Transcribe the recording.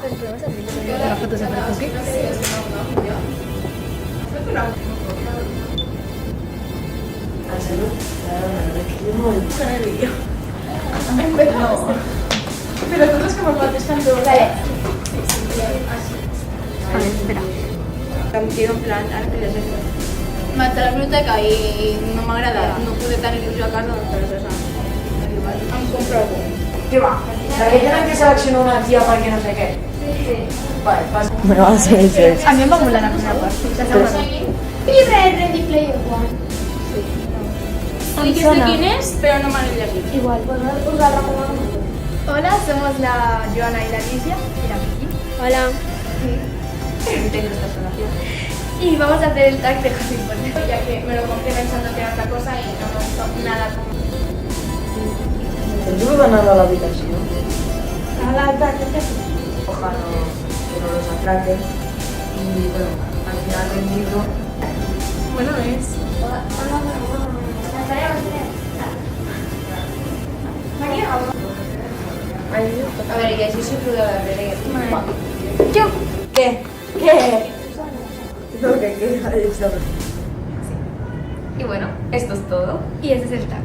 La foto se aparece aquí. Pero todos como contestando. Vale, espera. Quiero en plan arte de sexo. M'ha la biblioteca i no m'ha agradat. No pude tenir il·lusió a casa, però és això. Em compro algú. ¿Qué va? La que tiene que seleccionar una tía para que no sé qué. Sí. Vale, pasa. Me va a hacer el sexo. A mí me va a molar la primera parte. La segunda no. Llibre de Ready Player One. Sí que sé quién es, pero no me l'he llegit. Igual, pues us la recomano. Hola, somos la Joana y la Alicia y la Vicky. Hola. Tengo esta relación. Y vamos a hacer el tag de Harry Potter. Ya que me lo compré pensando que era otra cosa y no me gustó nada como... Pero tú ganando a la habitación. A la alta, ¿qué te haces? Ojalá que no los atraque. Y bueno, al final del libro. Bueno, es... A ver, que així s'ho de la Belén. ¿Qué? ¿Qué? No, que eso. Y bueno, esto es todo. Y ese es el tag.